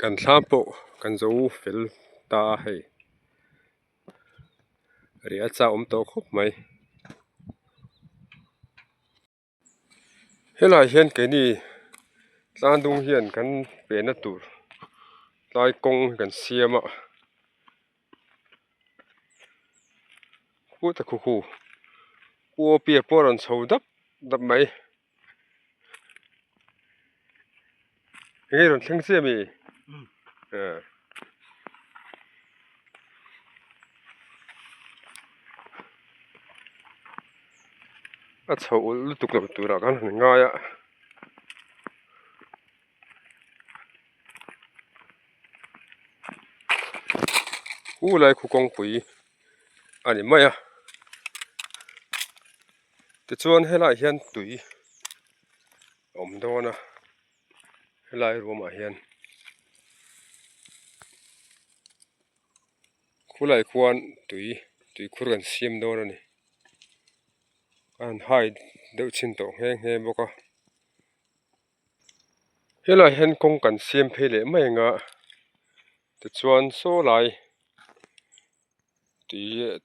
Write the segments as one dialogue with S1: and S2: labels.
S1: kan thlapo kan zo fel ta hei ria cha to khop mai helai hian ke ni tlandung hian kan pe na tur lai kong kan siama khu ta khu o pia poran chhodap dap mai ron thing se mi a chho lu tuk lo tura kan nga ya u lai khu kong pui ani maya te chuan helai hian tui om dona helai roma hian khulai khuan tui khur kan siam dona ni an hai deuh chin to nge boka helai hian kong kan siam phele mai nga te chuan so lai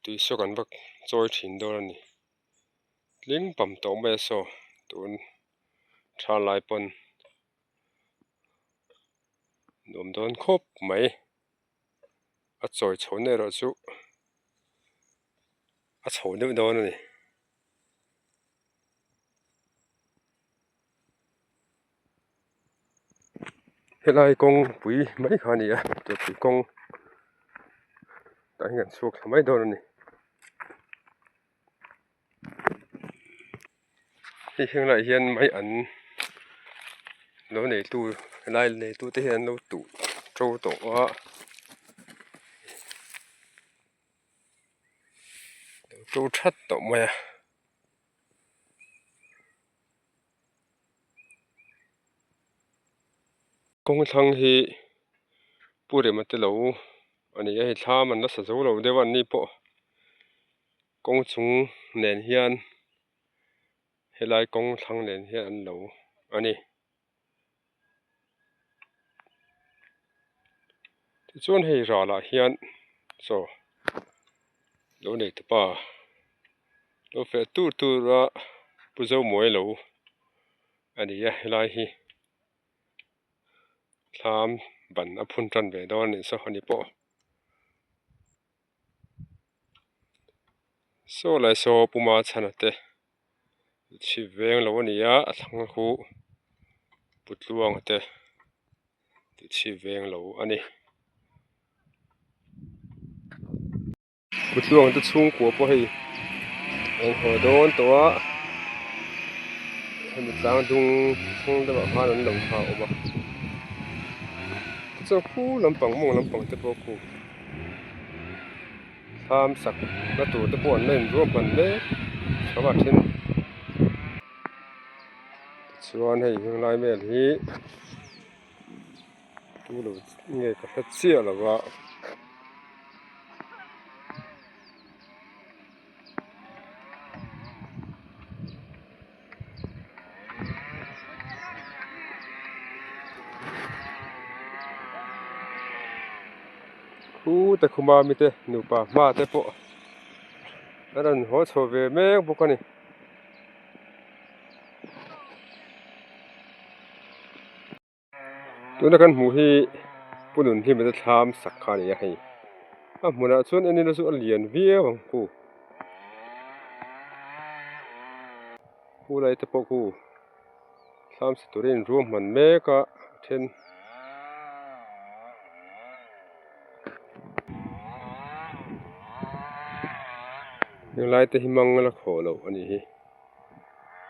S1: tui so kan bak choi thin dona ni ling pam to me so tun tha lai pon nom don khop mai a choi chhone ro chu a chhone dona ni helai kong pui mai khani a to pui kong ta ngan suak mai dona ni hi helai hian mai an lo nei tu lai nei tu te hian lo tu tro to a tro that to mai kong thang hi pure mate lo ani a hi thla man na sa zo lo dewan ni po kong chung nen hian helai kong thang nen hian an lo ani chuan hei rala hian so lo nei te pa lo fe tu ra puzo moi lo ani a helai hi thlam ban a phun tran ve don ni so ani po so lai so puma chana te chi veng lo ani a thang khu putluang te chi veng lo ani putluang te chung ko po hei eng ho don to a hemi tlang dung chung da ba han an lo tha oba cho khu lampang mong lampang te po khu tham sak na tu te po nen ro man le sawa thin chuan hei hing lai mel hi tu lo nge ka phet chia lawa te khuma mi te nu pa ma te po aran ho chho ve me bokani tuna kan mu hi punun hi me thlam sak khani a hei a muna chuan ani lo chu alian vie wang ku lai te po ku thlam siturin room man me ka then yung lai te hi mang la kho lo ani hi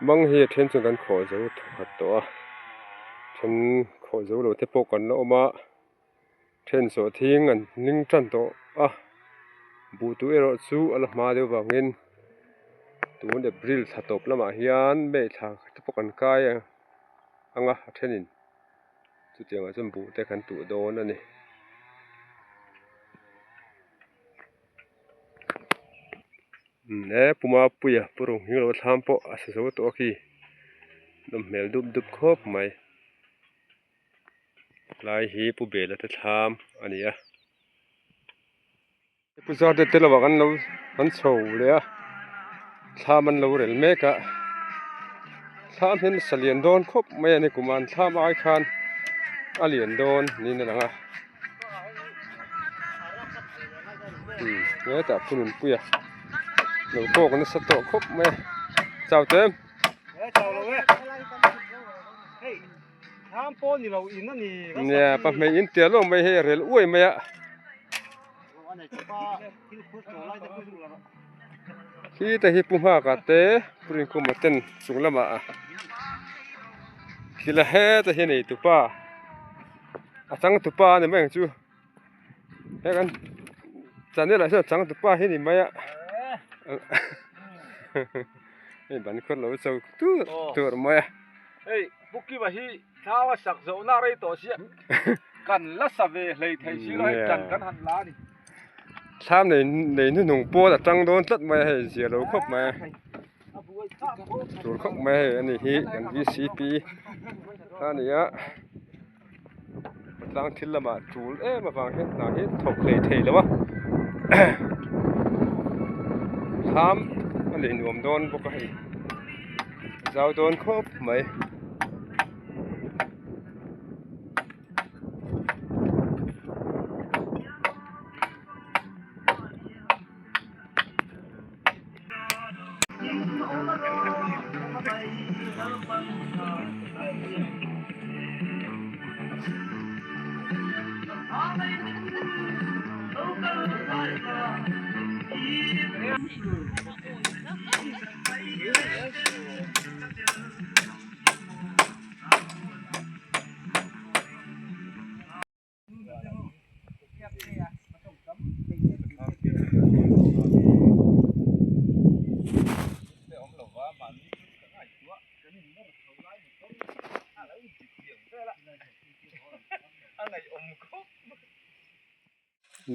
S1: mang hi then chu kan kho zo that to a then kho zo lo te po kan lo ma then so thing an ning tran to a bu tu ero chu ala ma deu wangin tu de brill thatop lama hian be tha te po kan kai anga thenin chu tianga chum bu te kan tu don ani ne puma puya purung hi lo thlam po asa zo to khi nom mel dup khop mai ลายหีปูเบลแล้วจะทำอันนี้อ่ะปูจอดเด็ดๆระหว่างกันเรามันโฉวเลยอ่ะถ้ามันเราเรลเมกะถ้าเห็นเสลียนโดนครบไม่ในกุมารถ้ามาไอ้คันอาเหลียนโดนนี่นั่นแหละเนี่ยแต่ผู้หนุ่มปุ้ยอ่ะเราโกกันสต๊อกครบไม่เจ้าเต็ม
S2: เจ้าเลยเฮ้ยทำป้อนนี่เราอินนั่นนี่
S1: เนี่ยปะไม่อินเตียลงไม่ให้เรลอ้วยไม่อ่ะที่แต่ฮิปุ่มหากาเตะปริงคุมาเต้นสุงละมาที่ละเฮแต่เห็นไอ้ตุป้าอาจังตุป้าเนี่ยแม่งจูเฮ้กันจันนี่แหละใช่จังตุป้าเห็นนี่ไหมอ่ะไอ้บันคนเราเจ้าตัวไหมอ่ะ
S2: เฮ้ยบุกี้ว่าฮีถ้าว่าสักโซน่าไรต่อเสียกันละสเวเลยไทยชื่อให้จันกันหันล้านี่
S1: ทำในนุ่งโป้แต่จังโดนตัดมาให้เสียเราครบมาตัวครบมาให้อันนี้ฮีกัน20 ปีอันนี้อ่ะตั้งทิลละมาจูลมาฟังเห็นหน้าเห็นถกเลยเทแล้ววะทำอันนี้หนุ่มโดนปกติเจ้าโดนครบไหม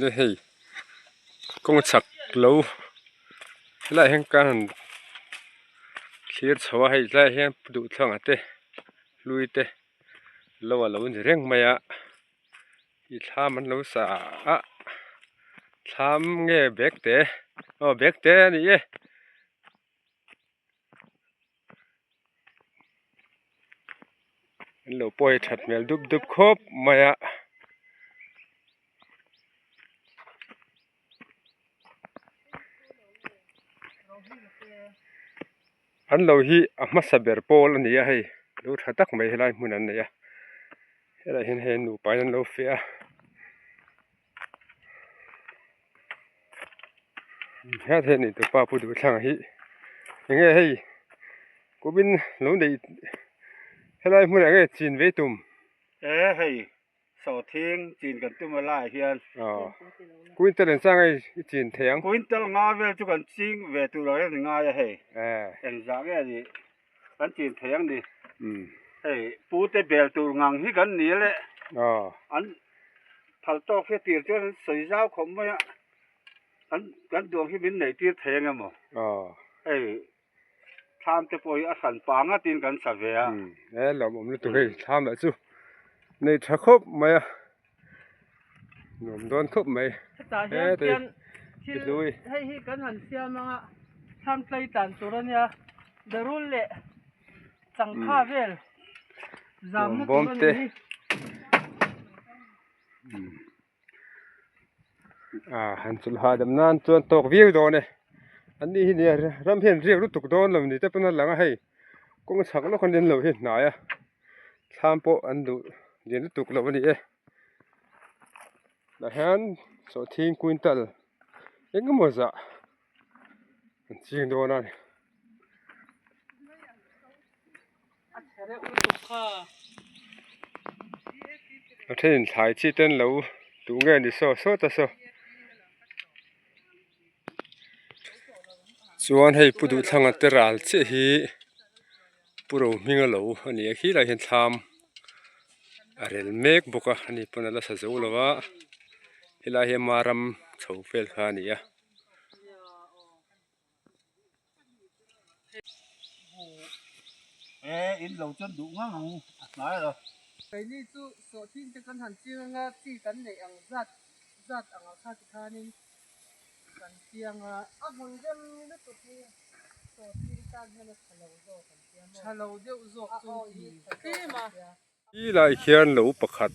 S1: นี่ให้กงชักเหลาไล่แห่งการเคลียร์สวะให้ไล่แห่งดูทางอันเตะลุยเตะเราว่าเราจะเร่งไหมอ่ะที่ทำมันเราสาอ่ะทำเงี้ยเบกเตะเบกเตะนี่เอ้เราปล่อยถัดเมลดุบครบไหมอ่ะอันเราฮีมาสับเบอร์โปลนี่ให้ดูทัดตักไม่ให้ไรมุนันเนี่ยอะไรเห็นหนูไปนั่นเราเฟียแค่เท่านี้ตัวป้าพูดดูช่างฮียังไงให้กูบินหลงได้ให้ไรมุนันก็จีนเวตุม
S2: เฮ้ยสอทิ้งจีนกันตุ้มมาไล่เฮียน
S1: กูอินเตอร์เน็ตสร้างไอ้จีนเทียง
S2: กูอินเตอร์งาเวลจุกันจิงเวตุเราเองงาเฮ้ยเอ็นจากไอ้ดิกันจีนเทียงดิเฮ้ยปูเตเบลตูงังที่กันนี่แหละอันทัลโตแค่ตีจนสวยเจ้าขมไปอ่ะอันกันดวงที่บินไหนตีเทียงอ่ะมั้งเฮ้ยทำจะปล่อยอาสันปางอ่ะตีนกันสักเวีย
S1: เราผมรู้ตัวเฮ้ยทำแล้วสู้ในถ้าครบไหมหนุ่มโดนครบไหม
S3: เฮ้ยเตียนที่ให้กันหันเสียมั้งอ่ะทำใจตันตัวเนี่ยเดรุลเล่สังข้าเวลจำนึกตัวนี้
S1: หันสุดหาดำนานจนตกวิวโดนเนี่ยอันนี้เนี่ยรำเพียนเรียกรู้ตกโดนแล้วนี่แต่เป็นนั่นหลังให้ก็มาฉักแล้วคนเดินเหล่าเห็นหน่อยอ่ะทำโปอันดูเดินรู้ตกแล้ววันนี้แล้วฮันสอทิ้งควินตัลเอ็งก็มั่วซะจริงโดนนั่นแล้วที่นี่ถ่ายชีเต้นแล้วดูเงี้ยดิโซ่ตาโซ่ส่วนให้ผู้ดูทางอันตรายเสียฮีผู้รู้มีเงินแล้วอันนี้ขี้เราเห็นทำอะไรเมกบุกอ่ะอันนี้เป็นอะไรสักอย่างแล้วว่าเฮลาเฮมารำชาวเฟลขานี่อ่ะ
S2: อินเราจนดูงั้งไหนล่ะ
S3: ไปนี่จุโสทิ้งจะกันหันจิงงาที่กันในอังจัดอังคาติคานี่กันเตียงมึงจะมีนึกตัวที่โสทิ้งกันให้ชะลาวโซกันเตียงชะลาวเดียวโซจุที่มา
S1: อีหลายเขียนหลูประคัด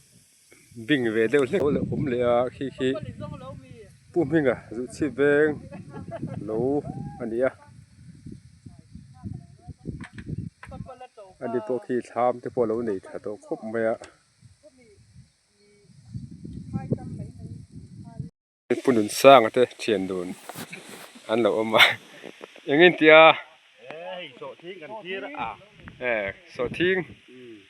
S1: บิ่งเวเดวเล็กเลยผมเลยขี้ปุ้มหิงจุดสิเวงหลูอันนี้อันนี้พวกขี้ทามที่พวกเราหนีถ้าตัวครบไหมปุ่นสร้างแต่เชียนโดนอันเราเอามาอย่างงี้เตีย
S2: โสทิ้งกันทีละ
S1: โสทิ้ง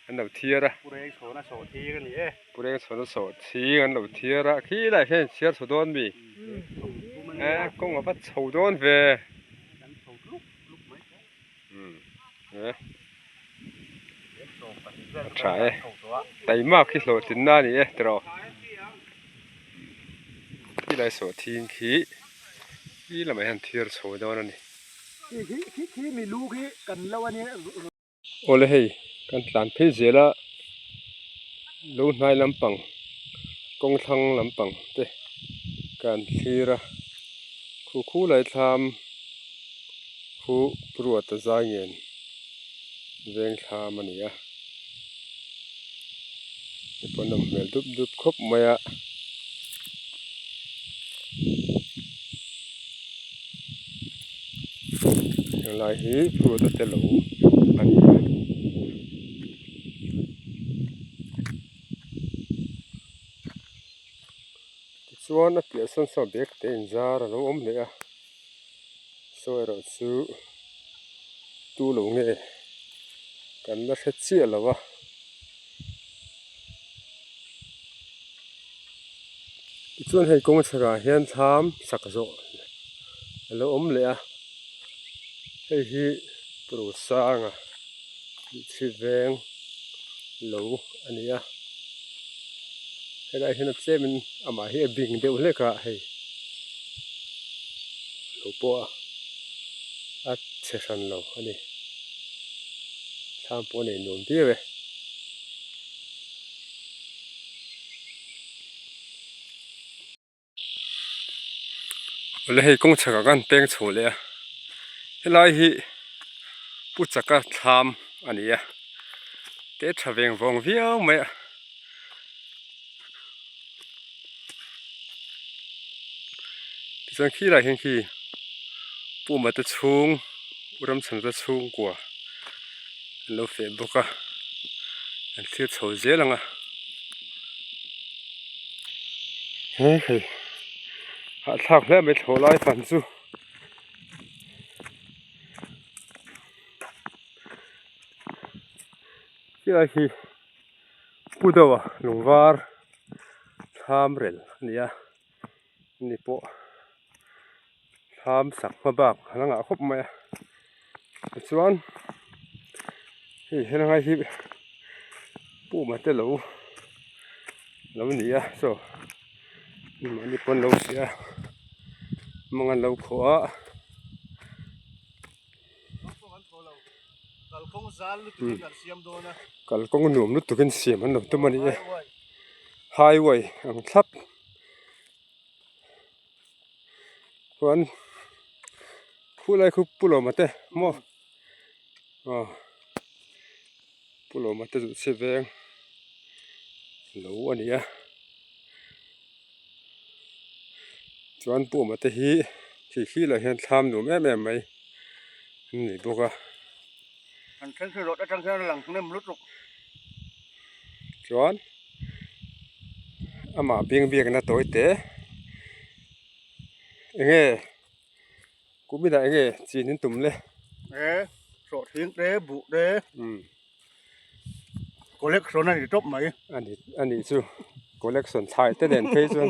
S1: อันเราเทียระ
S2: ปุเรงโสนะโสทีกันนี่
S1: ปุเรงโสนะโสทิ้งอันเราเทียระขี้ได้แค่เชียร์โสโดนบีกงว่าโสโดนเวใช่แต่มากที่โสตินน่านี่ตรอที่ได้โสทิ้งขี้เราไม่เห็นเทียร์โสโดนนี่
S2: ขี้มีลูกขี้กันแล้ววันนี้
S1: โอ้เลยกันหลานพี่เสียละลูกนายลำปังกงทังลำปังเต้การทีระคู่เลยทำคู่ปรวดใจเงินเร่งทำมันเนี่ยปนมเมลดุบครบมาอย่างไรฮีปรวดเตลูอันนี้ส่วนเปลี่ยนส่วนเบกเต็นจาร์เราเลยส่วนเราสู้ตู้หลงเงกันแล้วเสียแล้ววะส่วนให้กงสกัดเห็นทำสักโซแล้วเลยให้ฮีปรุษสร้างชีเวงหลูอันนี้ให้ได้เห็นเส้นมันอามาให้บิ่งเดียวเลยก็ให้หลูปัวอัดเชชันเราอันนี้ทำปัวในหนุนที่เว้เลยให้กงชักกันเต็งโฉเลยให้ไล่ให้ผู้จักรทำอันนี้เตะทะเวงวงเวียวไหมสังขี้ไรเห็นขี้ปูมาตะชุงอุรมสันตะชุงกว่าเราเฟซบุ๊กอันที่โซเชียลล่ะเฮ้ยหาทางแล้วไม่โทรไล่ฟันซูขี้ไรขี้ปูดาวลุงวาร์ทำเร็วเนี่ยนี่พอทำสักมาบ้างหลังครบไหมส่วนเฮ้ยยังไงที่ปูมาเตลูแล้วนี่โซ่มันนี่ปนลูเสียมันลูขวากัลกงหนุ่มนุตุกันเสียมันหนุ่มตัวมันนี่ไฮเวย์อังทับวันผู้ไรคือผู้หล่อมาเต้หม้อผู้หล่อมาเต้จุดเสียเวงหลูอันนี้จวนปู่มาเต้ขี้เลยเห็นทำหนูแม่ไหมนี่พวก
S2: อันทั้งคือรถทั้งคือหลังเนี่ยมันรถลุก
S1: จวนอามาเบียงนะตัวเต๋เงี้ยกูไม่ได้เงี้ยจีนตุ่มเลย
S2: โสทิ้งบุกูเล็กส่วนนั้นจบไหม
S1: อันนี้จู่กูเล็กส่วนไทยแต่เด่นเพย์จู่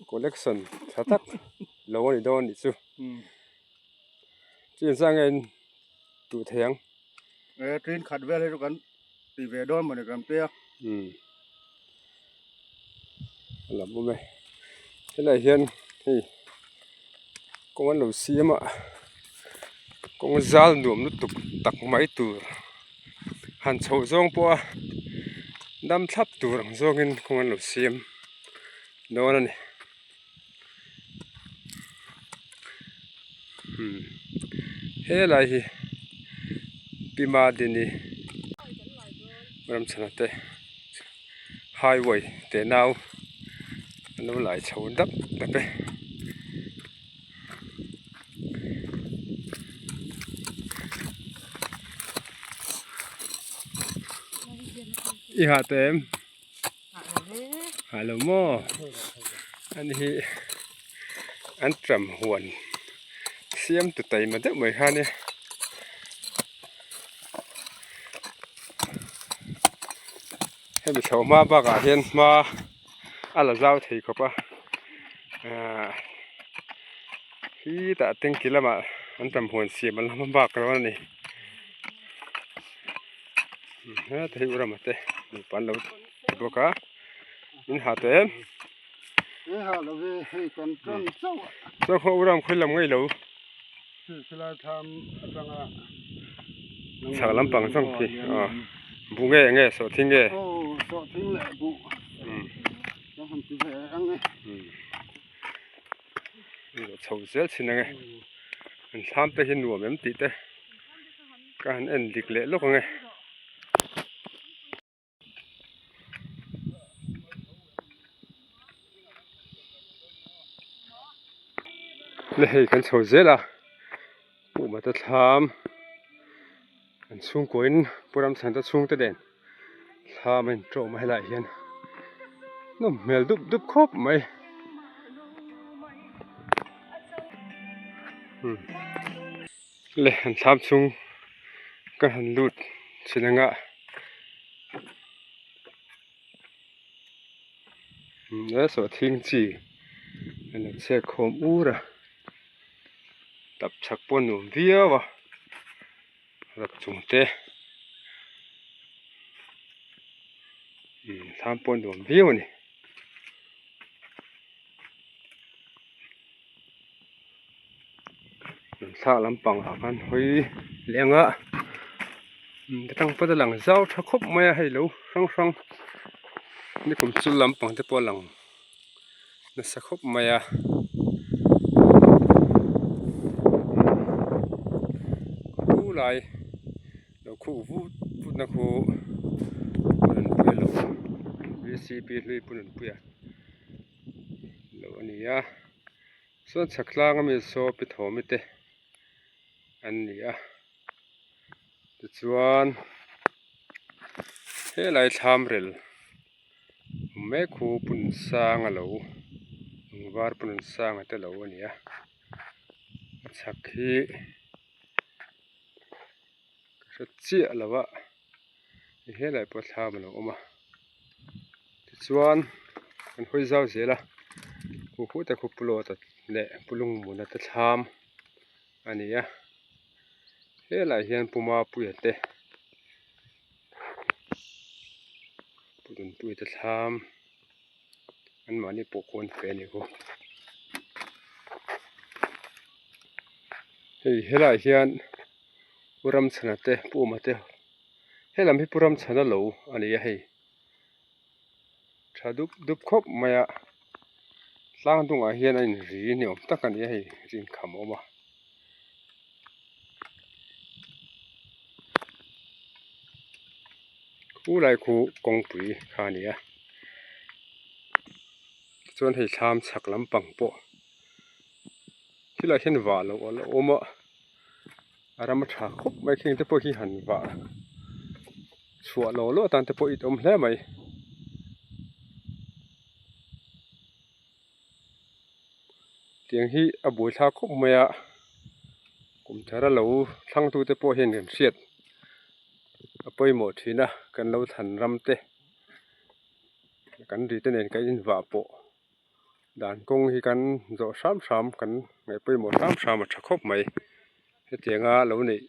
S1: กูเล็กส่วนชัดทักโลนี่โดนนี่จู่จีนสร้างเงินตู่เทียง
S2: จีนขัดเวลให้ทุกคนตีเวดอนเหมือนกันเปีย
S1: หลับบุ้มเลยที่ไรเห็นที่กงวันหลูเสียมกงซาลหนุ่มนุตุกตักไม้ตัวหันโฉซองปัว ดำทับตัวของโซกินคงอันหลุดเสียมโดนนี่เฮ้ยไรปีมาดินี่มันชนะเตะไฮเวย์เตะนาวอันนั้นไหลชนดับไปอีหาเต็มฮัลโหลโมอันนี้อันจำหวนเสียมตุ่ไตมันจะเหมือนกันเนี่ยให้ไปชมมาบ้างเห็นมาอะไรเจ้าที่เขาปะที่แต่ตึงกินแล้วมาอันจำหวนเสียมมันลำบากแล้วนี่ที่อุรามาเตะปันเราบุกะมินหาเต็ม
S2: หาเราไปให้กันจนเจ้า
S1: เจ้าเขาอุรามคุยลำไงเรา
S2: คือเราทำจังอ่ะ
S1: ฉากลำปังส่งทีบุเงสอทิ้งเง
S2: โอ้สอทิ้งแหละบุจะทำที่ไหนอังไง
S1: โฉบเสียสินะไงมันทำแต่เห็นหัวมันติดแต่การเอ็นดิกเละลูกไงเลยกันโฉบเสียละปูมาจะทำอันช่วงก่อนปูรำสันจะช่วงตะเด่นทำมันโจมให้หลายเห็นน้ำเมลดุบครบไหมเลยอันทำช่วงก็หันลุดสินะงะแล้วสวดทิ้งจีอันนั้นเช็คโคมอูระตับชักปนหนุ่มเดียววะรับจุงเตะทำปนหนุ่มเดียวนี่สาลำปังหากันเฮ้ยเลี้ยงอ่ะจะตั้งปะหลังเจ้าถ้าครบไม่ให้รู้ฟังนี่ผมสุดลำปังจะปนหลังน่าจะครบไม่คู่ไรเราคู่พูดนะคู่ปุ่นปุยเราวิซีปีเลยปุ่นปุยเราอันนี้ส่วนสักล่างมีโซปิดหัวมิเตอันนี้ส่วนเฮ้ยไรทำเร็วแม่คู่ปุ่นสร้างเราวาร์ปุ่นสร้างแต่เราอันนี้สักที่ก็เจี๊ยแล้ววะเฮ้ยไรปวดทำเราออกมาส่วนมันคุยเจ้าเสียละคู่แต่คู่ปลุกแต่เนี่ยปลุงหมุนแต่ทำอันนี้เฮ้ยไรเห็นปูมาปุยเตะปุยแต่ทำอันมานี่ปกคนเฟนี่กูเฮ้ยไรเห็นปุรำชนะเตะปูมาเตะเฮ้ยลำให้ปุรำชนะเหลวอันนี้เฮ้ยชาดุบครบมาสร้างตรงอาเฮียนอันนี้เนี่ยตั้งกันนี้ให้จริงขำออกมาคู่ไรคู่กงปุ๋ยขานี้ส่วนให้ชามฉักลำปังโปที่เราเห็นว่าเราโอมาอารามชาคบไม่เข่งแต่พวกที่หันว่าชัวโลโลตันแต่พวกอีตอมแล้วไหมเตียงที่อบุยชาคบไม่กุมเธอเราทั้งตัวแต่พวกเห็นกันเสียดไปหมดทีนะกันเราทันรำเตะกันดีแต่เน้นกันว่าโปด่านกงที่กันโจซ้ำกันไงไปหมดซ้ำมาชักคบไหมเตียงเราเนี่ย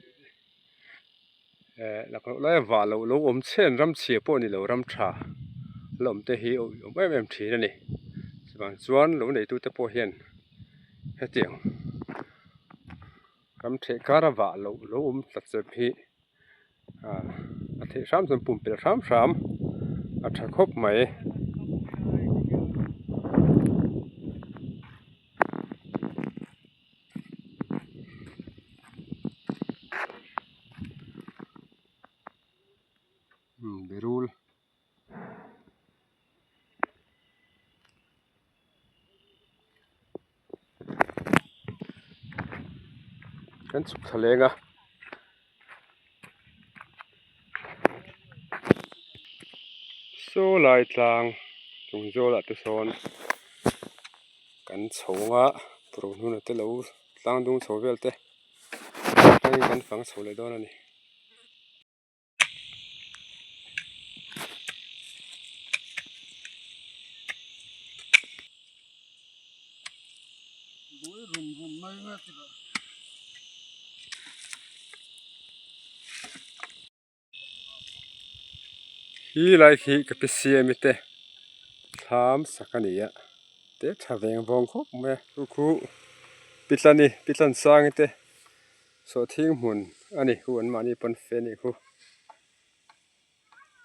S1: แล้วก็เลยว่าเราอมเช่นรำเชียโปนี่เรารำชาเราอมเตะหิวไม่เป็นทีนั่นนี่ส่วนเราเนี่ยตัวแต่พวกเห็นเตียงรำเทการะว่าเราอมตัดเสพีอาทิตย์ซ้ำปุ่มเป็นซ้ำ อัฐคบไหมBirul kan suk thalenga so lai tlang tung zola te son kan chhonga pro nu te lo tlang dung chhovel te ai kan fang chhole don ani
S3: rum mai nga ti ba
S1: hi lai khi ka pisia mi te tham sakania te thaveng vong khop me khu pitlan sang te so thing mun ani hu an mani pon fe ni khu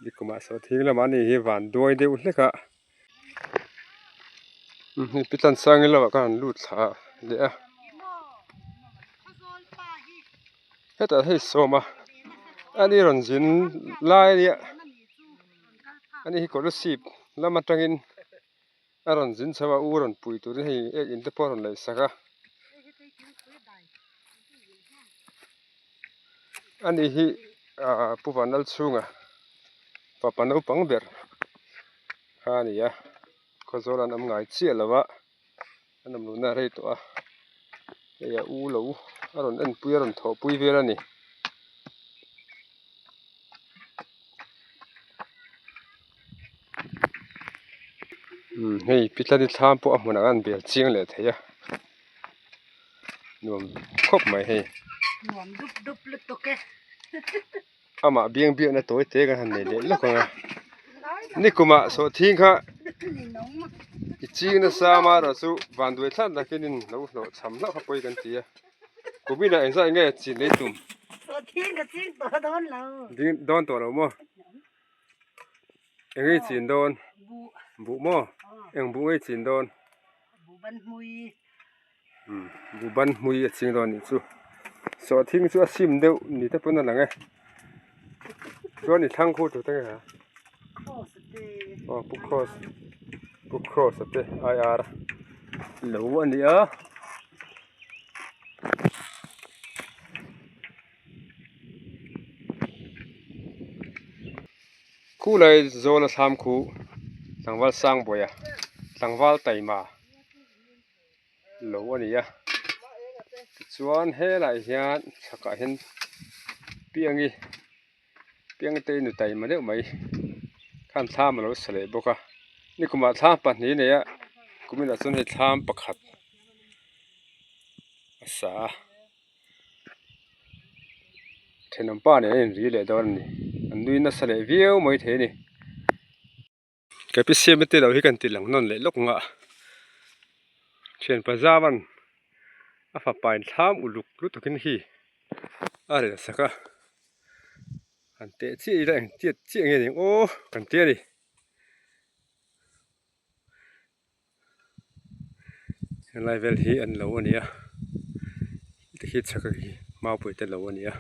S1: dikuma so thing la mani hi van doi de u hleka ni pitlan sang la kan lut tha le a heta hei soma ani ronjin lai ya ani hi ko sip lama tangin aron jin chawa uron pui tur hei ek in te poron lai saka ani hi puwanal chunga papano pangber hani ya khozolan am ngai chialawa anam luna rei to a ya u lo aron en pui aron tho pui velani hei pitlani thlam po amuna an bel chiang le theya nuam khop mai hei
S3: nuam dup le to ke
S1: ama biang na toy te kan han ne le lokanga nikuma so thing kha iching na sama ra su bandoi than na kinin lo cham na kha poi kan tia kubina enza nge chi le tum
S3: so thing ka ching to don lo
S1: din don to lo mo engi chin don bu mo eng bu ngai chin don
S3: bu ban mui
S1: bu ban mui ching don ni chu so thing chu asim deu ni ta pon na nge so ni thang khu tu ta ha pu cross te ir lo ani a khu lai zola tham khu tangwal sang boya tangwal taima lo ani a chuan he lai hian thaka hen piang te nu taima deuh mai khan thlam lo sale boka nikuma thlam pahnih nei a kumina chun hei thlam pakhat asa thenam pa ne en ri le don ni an nui na sale viau mai the ni kapi semete lo hi kan tilang non le loknga chen pajawan afa pain thlam uluk lu tokin hi are saka ante chi ira chi nge ni o kan te ni level hi an lo ania ti hi chaka hi mau pui te lo ania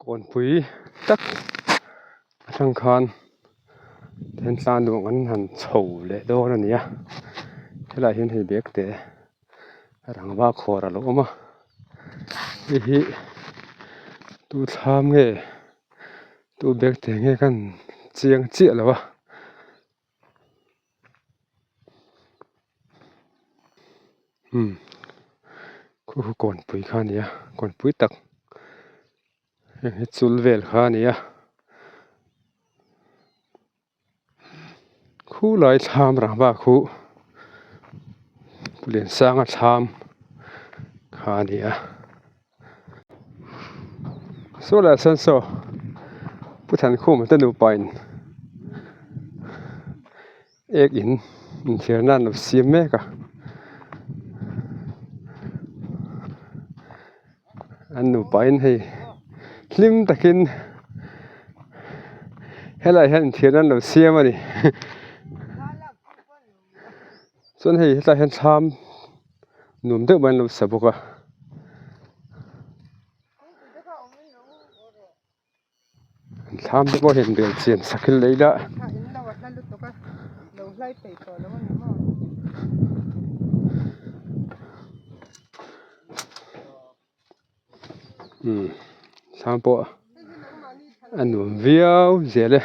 S1: kon pui tak thang khan ten san dong an han chho le do na nia helai hin hi bek te rangwa khora lo ma hi tu tham nge tu bek te nge kan chiang chi lawa khu kon pui kha nia kon pui tak he chul vel kha nia khu lai tham rangwa khu pulen sanga tham kha nia so la san so puthan khum ta nu pain ek in thirna no sim me ka an nu pain hei hlim takin hết lại hết thiệt ăn đầu xe mà đi xuân thì hết lại hết tham nụm được bên đầu sập bọc à tham được bao hiện biển xiên sắc cái lấy đã tham bộ ăn nụm véo dễ đấy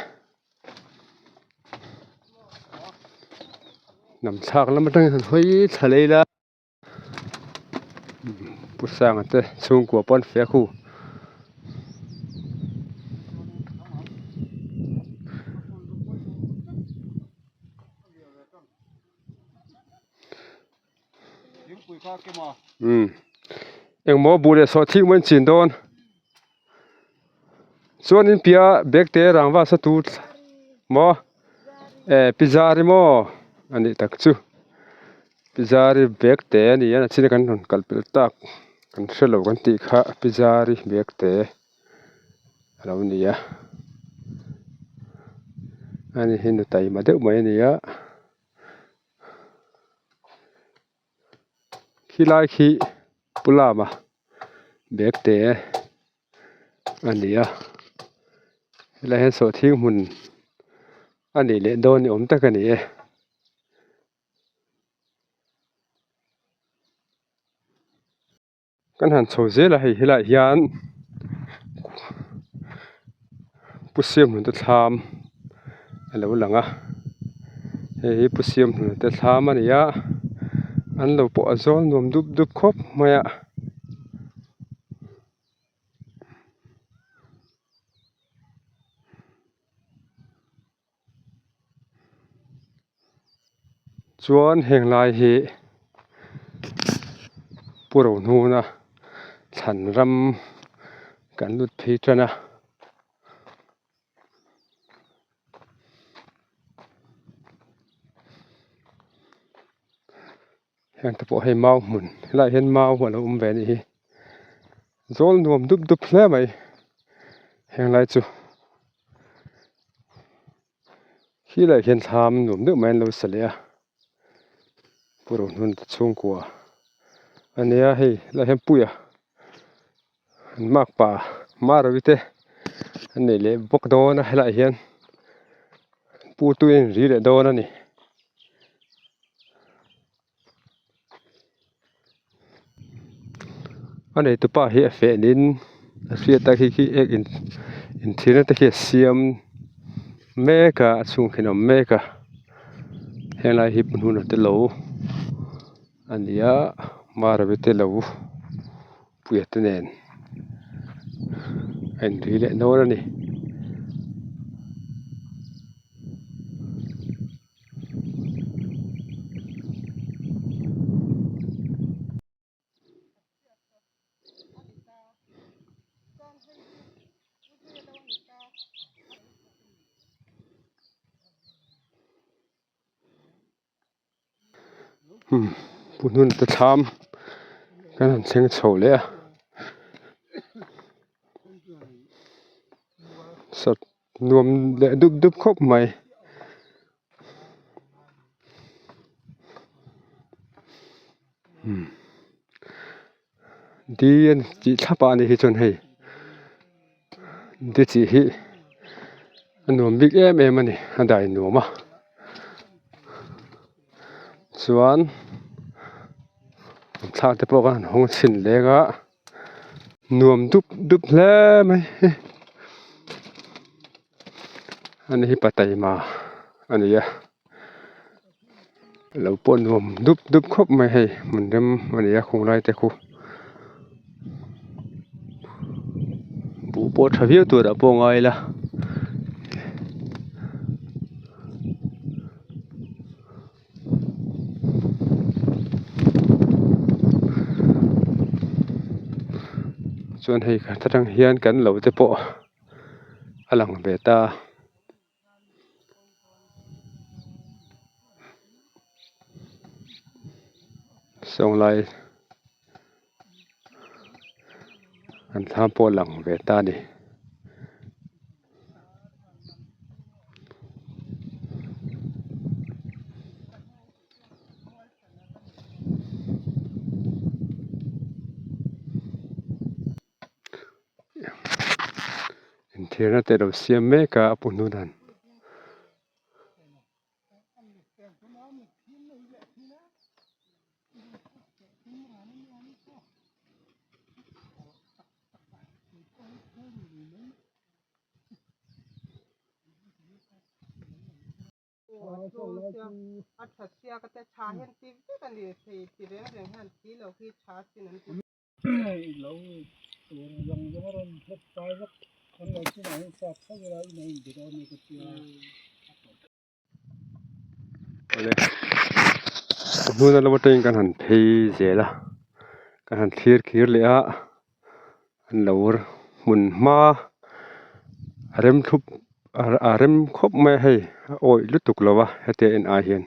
S1: nằm sạc lắm mà đang hơi thở lấy đã bút sang thế xung của bọn phé khu em mò bù để so thi mình chín đòn xuân in pia bek te rang va sa tu mò pizza ri mò ani tak chu pizza ri bek te ni ana chin kan kal pel tak kan shelo kan ti kha pizza ri bek te alo ni ya ani hin tai ma de mai ni ya khilai khi pula ma bek te ani ya la he so thi mun ani le don ni om ta ka ni kan han so je la hi la hian pusiam nun ta tham alo langa he pusiam nun ta tham ani ya an lo po azol nom dup dup khop maya chuan heng lai hi puro nu na than ram kan lut phi tana heng ta po he mau mun lai hen mau wa lo ve ni hi zol nom dup dup hle mai heng lai chu khi lai hen tham nom de man lo salia puro nun chung kwa ania hei la hem puya mak pa marawite ani le bok do na hela hian pu tuin ri le do na ni ani tu pa hi fe nin ria ta khi ek in thina ta khi siam meka chung khina meka hela hi pununa te lo ania marawite lo puya te nen anh ri le no na ni punun ta tham kan han seng chho le a sat nuam le dup dup khop mai dian chi thapa ni hi chon hei de chi hi nuam big em ani adai nuama chuan thla te po kan hong chin lega nuam dup dup hle mai ani hi patai ma ani ya lo po nuam dup dup khop mai hei mun dem ani ya khong lai te khu bu po thaviu tu da po ngai la chuan hei kha thang hian kan lo te po alang beta song lai an tham po lang beta ni thena te do siam me ka apunu dan
S3: Athasia ka te cha hen ti kan ni ti re na han ti lo ki cha ti nan ti
S2: loตัวยังรันเฮ็ดตายแล้วคนไหนที่ไหนสักเท่าไรในเดี๋ยวนี้ก็เสีย
S1: นู่นเราบ่ต้องกันหันเพเจละกันหันคีร์เลยอ่ะอันลาวหมุนมาอารมทุบอารมคบไม่ให้โอ้ยลุตุกแล้ววะเฮเตอินอาเฮียน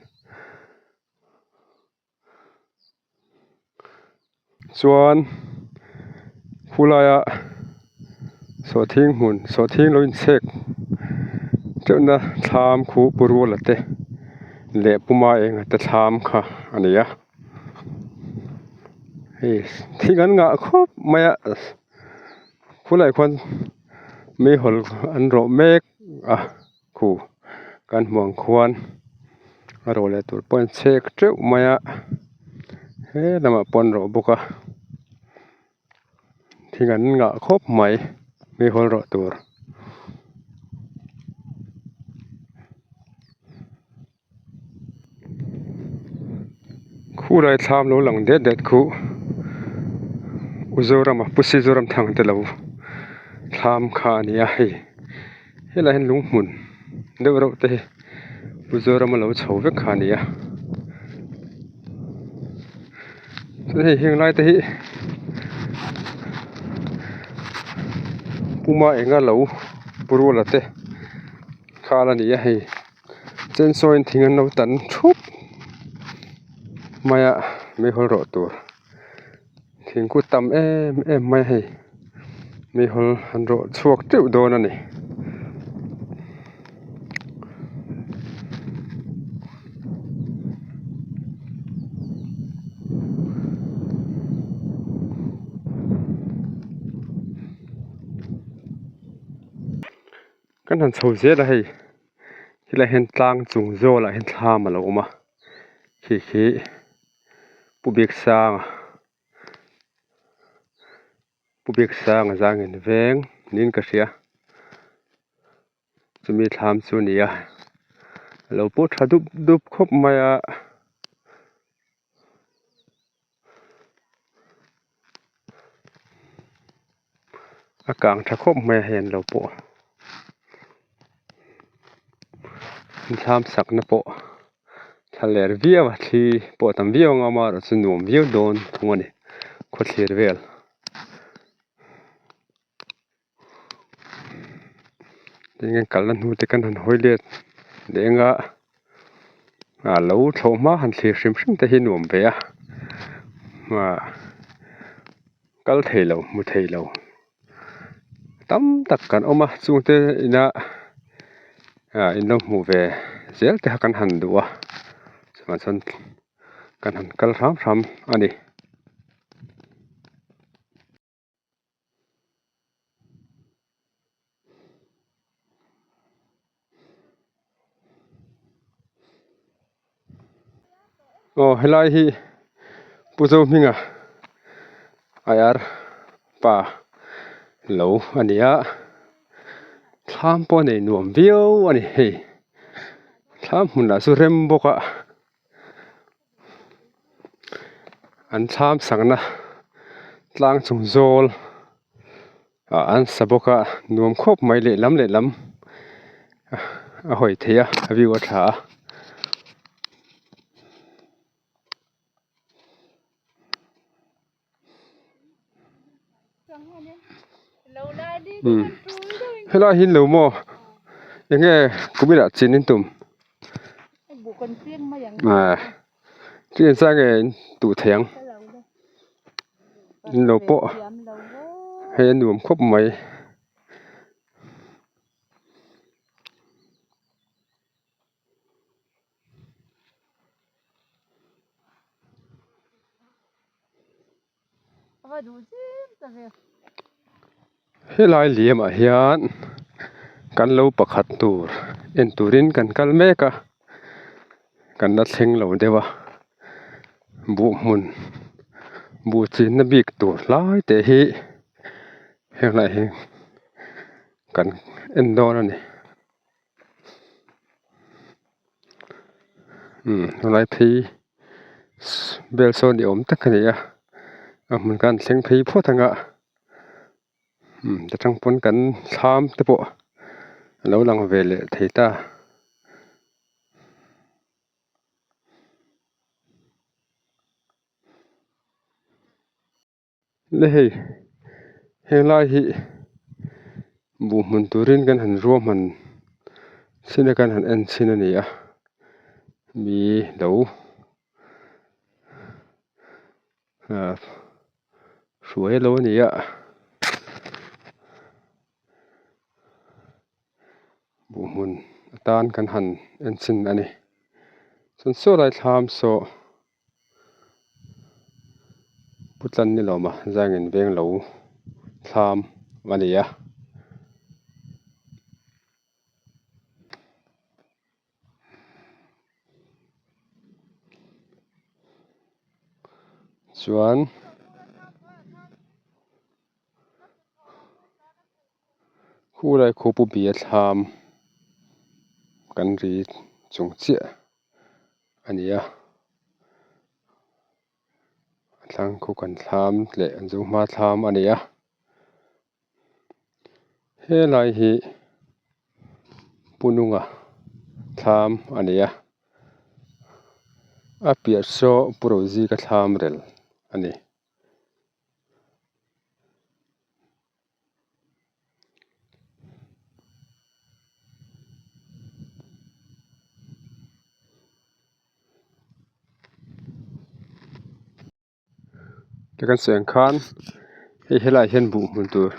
S1: ส่วนผู้ลายสอทิ้งหมุนสอทิ้งเราอินเสกเจ้าน่ะถามครูปรัวละเตเละปุมาเองแต่ถามค่ะอันนี้อ่ะเฮ้ที่กันงะครบไม่อ่ะผู้หลายคนมีหลอันโรเมกอ่ะครูการห่วงควรโรเลยตัวปนเช็คเจ้าไม่อ่ะเฮ้นำมาปนโรบุกะที่กันงะครบไหมมีหลโรตัวคู่ไรทำเราหลังเด็ดคู่อุจจาระมาพุสิจาระทางเตลาทำขานี่ให้เฮ้ยเราเห็นลุงหมุนเดี๋ยวเราเตะอุจจาระมาเราเฉาเวกขานี่อ่ะส่วนเฮียงไรเตะปูมาเองก็เราปรัวละเตะขาละนี่ให้เจนโซนทิ้งเราตันชุบไม่อะไม่หลโรตัวทิ้งกูตำไม่ให้ไม่หลหันโรชวกเจ้าโดนนี่กันหันเฉาเสียละให้ที่ละเห็นตางจุงโจละเห็นทามาแล้วมาขี้ผู้เบียกสร้างจางเงินแวงนินกระเสียจะมีทามส่วนนี้เราพูดดุบครบมาอากาศถ้าครบไม่เห็นเราปะทามสักนะปะทะเลเวียวที่ปะทำเวียวงามาเราสนุมเวียวโดนทั้งวันนี้โคตรเสียเวลยังไงกันลันหูแต่กันหันหอยเล็ดเดี๋ยวงะเราโทรมาหันเสียชิมแต่เห็นหนุ่มไปมากัลเทลมุเทลตั้มตักกันออกมาสูงเตอินะอินโนมูเวเซลแต่กันหันดูสมัยสันกันหันกัลรำอันนี้โอ้เฮลัยฮีผู้ชมมิงอายาร์ป่าเหลวอันนี้ทำปนในหน่วมวิวอันนี้เฮ้ทำหุ่นละสุเรมบกอันทำสังนะล้างจงโจลอันสบกหน่วมครบไม่เละล้ำหอยเทียวิวถ่าเฮลัยหินเหลวมั้งยังไงกูไม่ได้จีนินตุ่มบุกันเสียงมาอย่างจีนสร้างเองตู่เถียงเหลวปะให้หนุ่มครบไหมเฮลัยเหลี่ยมเฮียน กันlo pakhat tur en turin kan kal meka kan na thleng lo dewa bu mun bu chin na bik tur lai te hi helai hi kan en don ani lai phi bel so ni om tak ani mun kan thleng phi photanga ta tang pon kan tham te po lo lang vele theita le hei lai hi bu mun turin kan han ro man sina kan han en sina ni mi lo suai lo ni bu mun tan kan han en sin ani son so lai tham so putlan ni lo ma zangin veng lo tham mani chuan khu lai khu pu bia tham kan ri chung chia ani thlang khu kan tham le anju ma tham ani he lai hi pununga tham ani a pia so puroji ka tham rel ani kan seng khan helai hen bu mun tur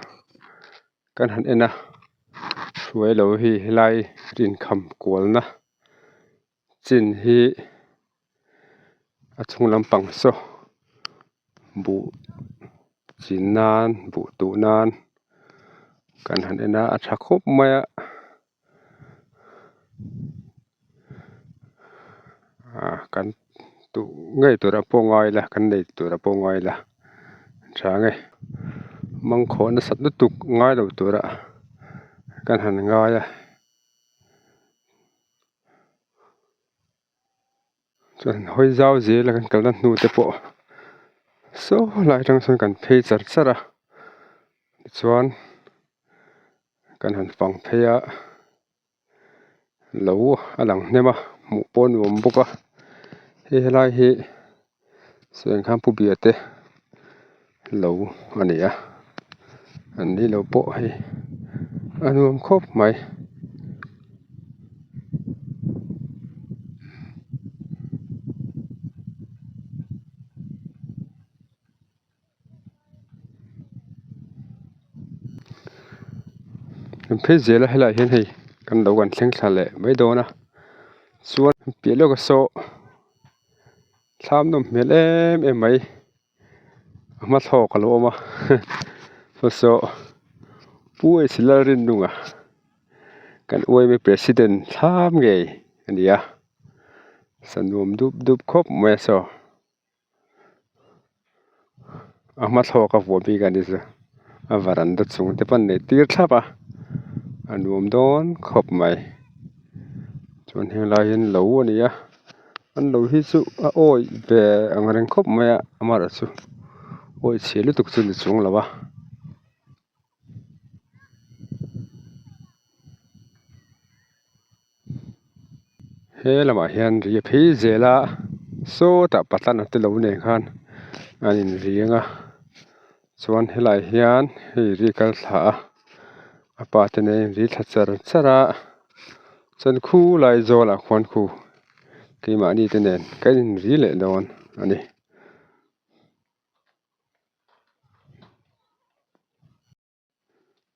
S1: kan han ena suai lo hi helai rin kham kol na chin hi a chung lampang so bu chinan bu tu nan kan han ena a tha khop maya kan tu ngai tura pongai la kan nei tura pongai la change mang kho na sat na tuk ngai lo tura kan han ngai chuan hoi zau je la kan kal na nu te po so lai tang son kan phei char chara chuan kan han pang pheia lo alang nema mu pon om boka helai hi seng kham pu bia te lo ani an ni lo po hi anuam khop mai phei zela helai hen hei kan lo kan thleng thlale mai dona chuan pi lo ka so tham nom mel em mai ma thok lo ma so pu e silarin nunga kan oi me president tham nge ania sanuam dup khop me so ma thok ka vo bi kan dis a varanda chung te pan ne tir thapa anuam don khop mai chuan helai hen lo ania an lo hi chu a oi be angreng khop mai amara chu oi chelu tuk chu ni chung lawa he lama hian ri phei zela so ta patlan te lo ne khan anin rianga chuan helai hian hei ri kal tha apa te ne ri thachar chara chan khu lai zola khwan khu keima ni te nen kan ri le don ani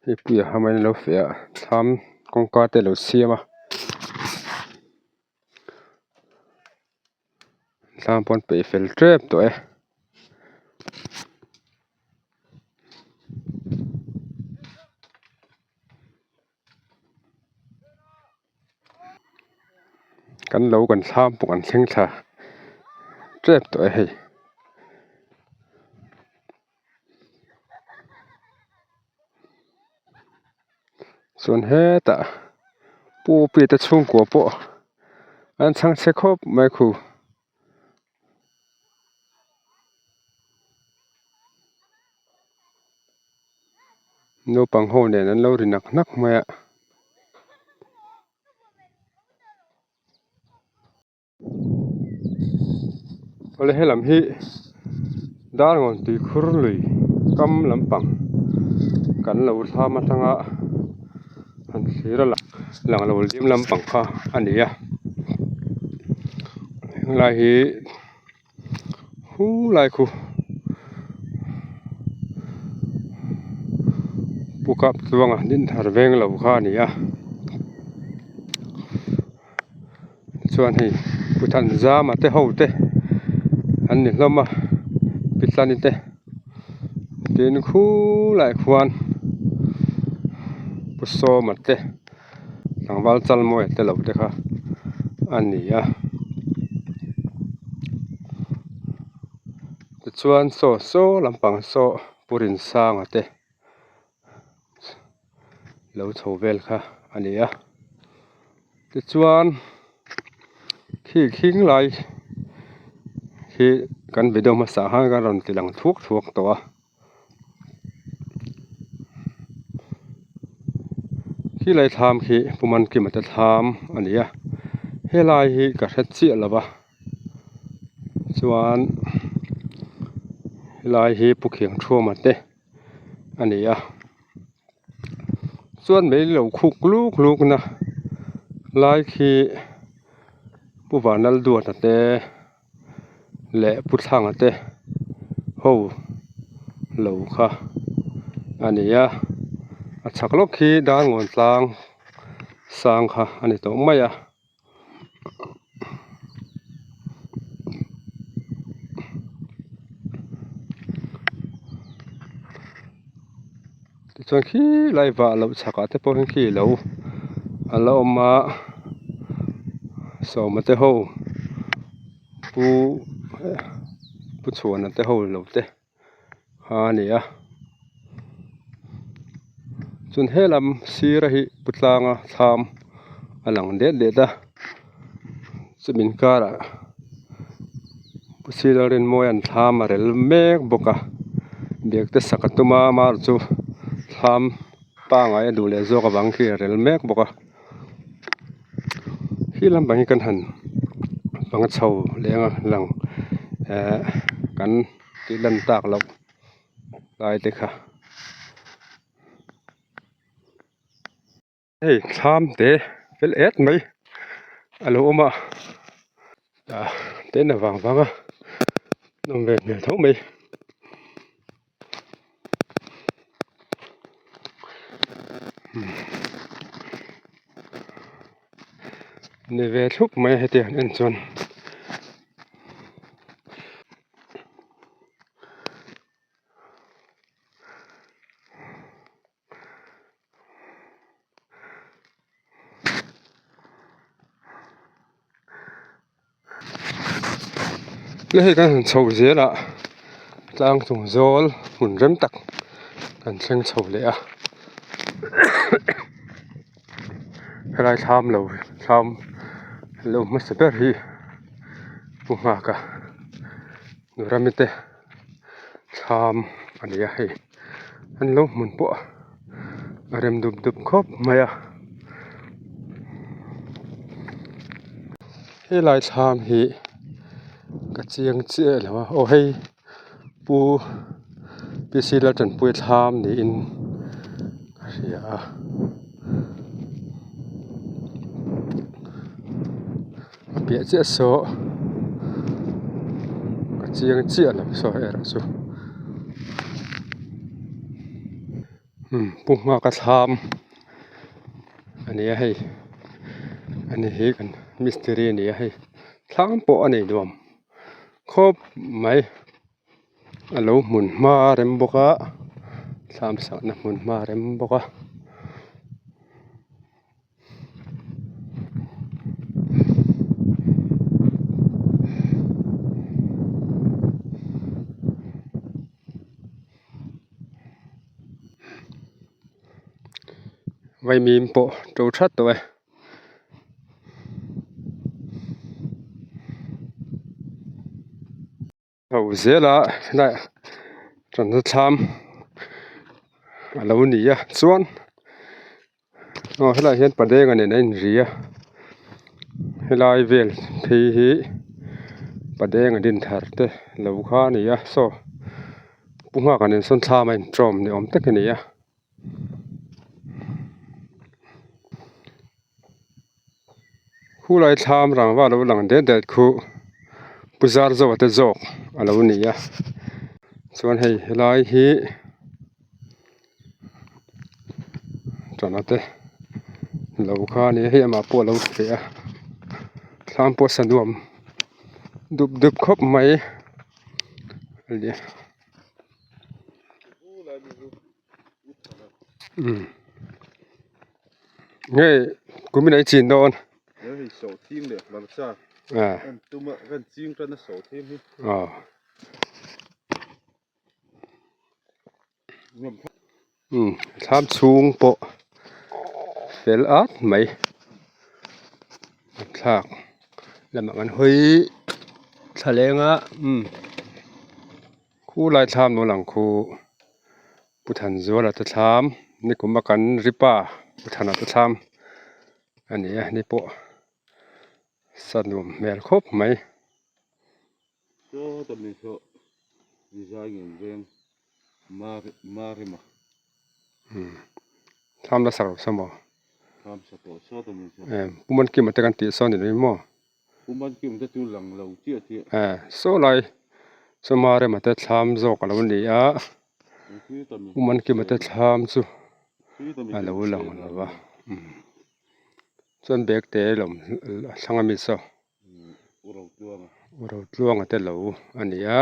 S1: he pia hamai lo fe tham kongka te lo siama tham pon pe fel trap to กันเหลากันซ้ำปกันเชิงชาเจ็บตัวให้ส่วนเฮตะปูปีตะชุ่งกัวปออันช่างเช็คครบไม่คูโนปังโฮเนี่ยนั้นเราดินักมาเอาเลยให้ลำฮีด้านงอนตีครุลุยกำลำปังกันเราทำมาทั้งอันเสียละหลังเราเลี้ยงลำปังค่ะอันนี้อ่ะลายฮีหูลายคูปุกกับตัวงดินหาเวงเราค่ะนี่อ่ะส่วนให้ผู้ทันจามาเตะหูเตะอันนี้เรามาปิดลานิเตะเดินคู่หลายควันปุโซมาเตะหลังวัลจัลมวยเตะเราเตะค่ะอันนี้อ่ะส่วนโซลำปังโซปุรินสร้างเตะเราโชว์เวลค่ะอันนี้อ่ะส่วนขี้ขิงไหลขี้กันไปดูมาสาหัสกันรันติหลังทุกตัวขี้ไหลทำขี้พวกมันกี่มันจะทำอันนี้อ่ะให้ไหลขี้กระเทเจียละวะส่วนไหลขี้ปุกเขียงทั่วมาเตะอันนี้อ่ะส่วนไม่เหลวคุกลูกนะไหลขี้ผู้ว่านัลดวดแต่และพุทธังแต่โหเหลวค่ะอันนี้อ่ะชักลกขี้ด้านงอนสร้างค่ะอันนี้ต้องไม่อ่ะส่วนขี้ไหลว่าเราชักแต่พอเห็นขี้เหลวเรามาสมาเตะหูผู้ชวนเตะหูเหลวเตะอันนี้อ่ะส่วนเฮลัมซีระหิปุตลางะทำหลังเด็ดจะมินการะปุซีดารินมวยอันทำมาเรลเมกบกะเบียกเตสักตุมาร์จูทำปังไอ้ดูเลโซกับบังคีเรลเมกบกะที่ลำบากกันหันบังเช่าเลี้ยงหลังกันที่ลันตากเราได้เด็กค่ะเฮ้ยทำเตะเป็นเอ็ดไหมฮัลโหลมาเต้นระวังอ่ะน้องเบนเนี่ยท้องไหมนี่เวทุกไม่ให้เตียนจนเลยกันโชว์เสียละจ้างส่งโซลหุ่นเริ่มตักกันเชิงโชว์เลยอ่ะอะไรทำเราไม่สบายที่ปุ่มมากะดูรามิเตทำอันนี้ให้อันลงมุนปะอะไรมดุบครบมาอ่ะให้ลายทำให้กระเจียงเจี๊ยแล้วว่าโอ้ให้ปูปีซีแล้วจนปูทำนี่อินเสียเปียเจี๊ยโซกระเจียงเจี๊ยแล้วโซเอร์โซปุ่มมากระทำอันนี้ให้กันมิสเตอรี่นี่ให้ทั้งปออันนี้ดวมครบไหมอันลูหมุนมาเร็มบกะ3 สักนะหมุนมาเร็มบกะ mai mim po tro that to ai hau zela na tran tham alo ni ya chuan helai hian padeng ani nei ria helai vel thei hi padeng din thar te lo kha ni ya so punga kanin son tha mai trom ni om tak ni ya khu lai tham rang wa lo lang de de khu puzar zo te zo alo ni ya chuan hei helai hi tranate lo kha ni he ma po lo fe a tham po sanuam dup dup khop mai ali ngay cũng mình ấy chín đâu
S2: nhớ thì sổ thêm để làm sao ăn tôm gần chiên cho nó sổ thêm đi
S1: tham xuống bộ phèn át mấy thạc làm bằng huy thà lên á khu lại tham nó lằng khu bút thần dúa là tự thamนี่cũng mặc ăn ripa bút thần là tự tham anh nàyนี่bộ sản phẩm mèo khốp mấy
S2: cho tầm này cho design gen marima
S1: tham là sao sao mà
S2: tham sao cho tầm này
S1: bún man kim mà tekan ti son ni mo
S2: bún man kim ta tu lang lâu chia
S1: so lai so mare mà te tham zo ka lo ni a bún man kim mà te tham chu a lo lang la ba chon bek te lom sanga mi so uro tluang te lo ani a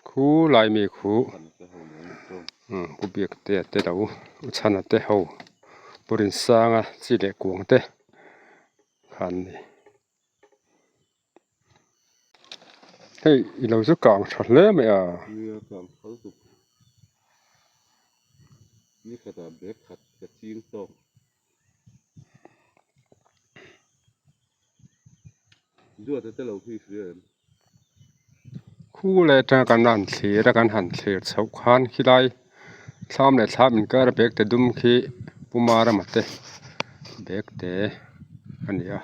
S1: khu lai mi khu khu bek te lo chana te ho purin sanga chi le kuang te khan ni hei I lo zu kang thar le me a
S2: นี่ก็เบกขัดกระชิงโตด้วยแต่เราพี่เรียน
S1: คู่เลยจะกันนั่นเสียจะกันหันเสียชาวขันขี้ไรซ้ำเลยซ้ำมันก็เบกแต่ดุมขี้ปุมาระมัดเตเบกแต่อันนี้อ่ะ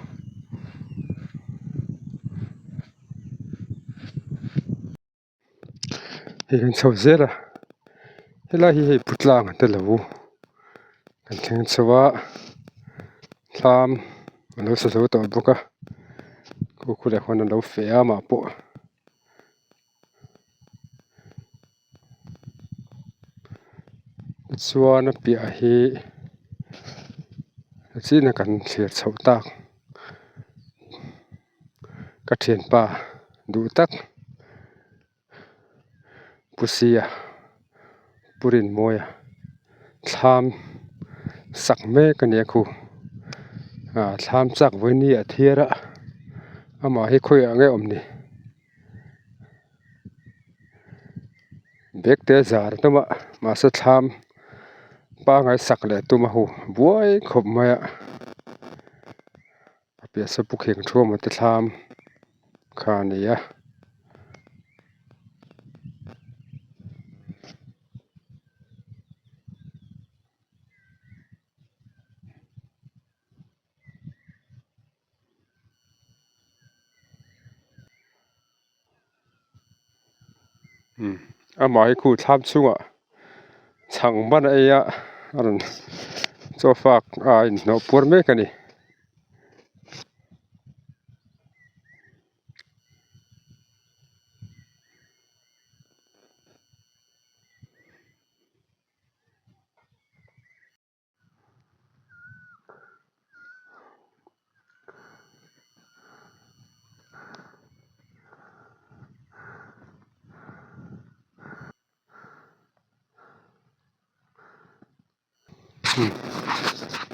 S1: เห็นชาวเสือเฮล่าเฮพุทธลางแต่ละวูกันถึงสวะซ้ำมันรู้สึกตัวบุกะกูคุยคนนั้นเราเฟียมาปุ๊ส่วนเปียฮีที่นักการเสียชาวตากกระเทียนป่าดูตักปุเสียปุรินมวยทำสักเมกันเนี่ยคูทำสักวันนี้เทียระอามาให้คุยอะไรอมนี่เด็กเตะจาร์ตัวมาสักทำป้าไงสักเลยตัวมาหูบัวขบมาเปียสปุกเข่งชั่วมันจะทำขานี่อามาให้คู่ทำชั่วช่างบ้านไอ้อันโจฝากนอปวดเมกันนี่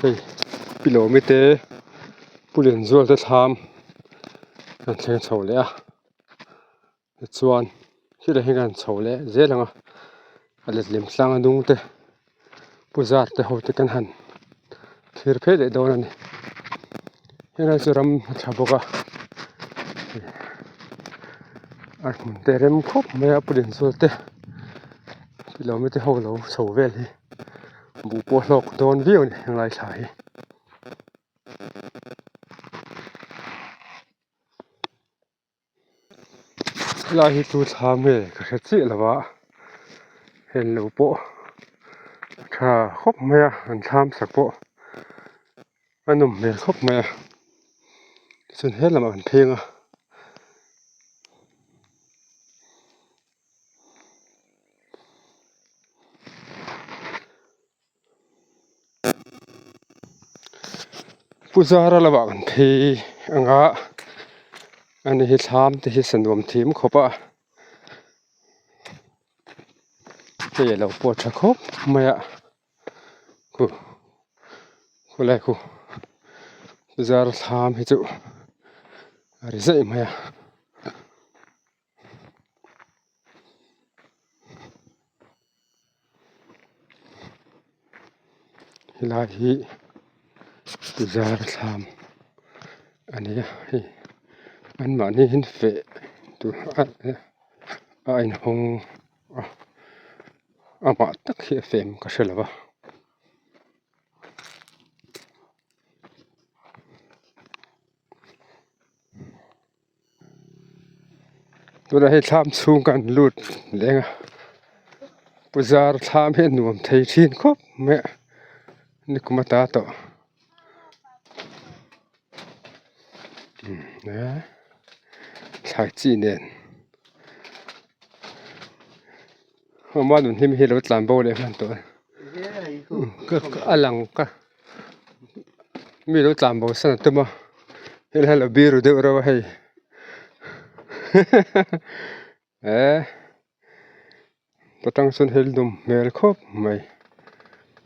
S1: เฮ้ยปิโลไม่เตะผู้เรียนส่วนจะทำกันเชิงโฉเลยส่วนที่ได้ให้กันโฉเลยเจ๊ลังอะไรเลี้ยงสร้างดุงเตะ puzar te ho te kan han thir phe de don ani hena churam thaboka ar mun terem khop maya pudin solte kilometer ho lo so vel hi bu po lok don viu ni hang lai thai la hi tu tham he ka chi lawa hen lo po tha khop maya an tham sak po anum me khop maya sun he lam an thenga puzara lawa kan the anga ani hi tham te hi sanwam thim khopa te lo po tha khop maya ku lai ku puzar tham hi chu ari zai maya hilahi puzar tham ani hi an ma ni hin fe tu a in hong a ma tak hi fem ka shelawa tu da hi tham chung kan lut lenga puzar tham he nuam thei thin khop me ni kumata to ne thai chi nen ma nun him hi lo tlan bo le man to ka alang ka mi lo tlan bo san to ma he la biru de ro hai patang sun hel dum mel khop mai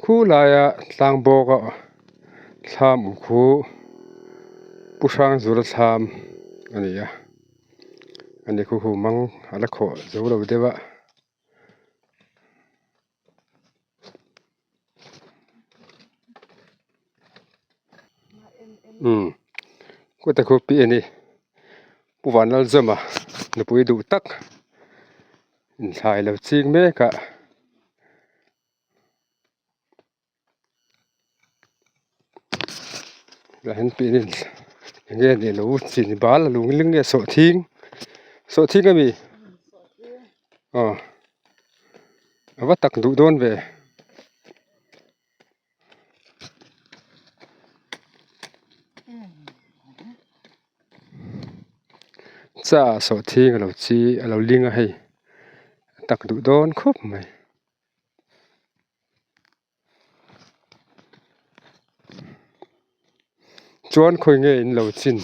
S1: khu la ya tlang bo ka tham khu pusang zur tham ani ya ani khu mang ala kho zo lo dewa ko ta ko pi ani puwan al zama nu pui du tak in thai lo ching me ka la hen pi nin nge ni lo chin bal lu ling nge so thing ami awa tak du don ve cha so thing lo chi lo ling a hei tak du don khop mai chuan khoi nge in lo chin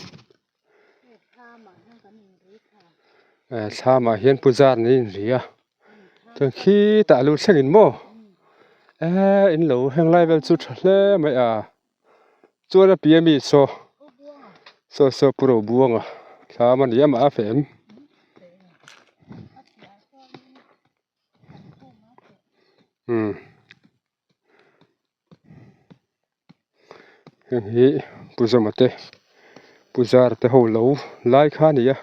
S1: thama hian puzar ni ria tang khi ta lu theng in mo in lo heng lai vel chu thle mai a chuan a piami so pro buanga thama ni ama a fem hi puzamate puzar te ho lo lai kha ni ya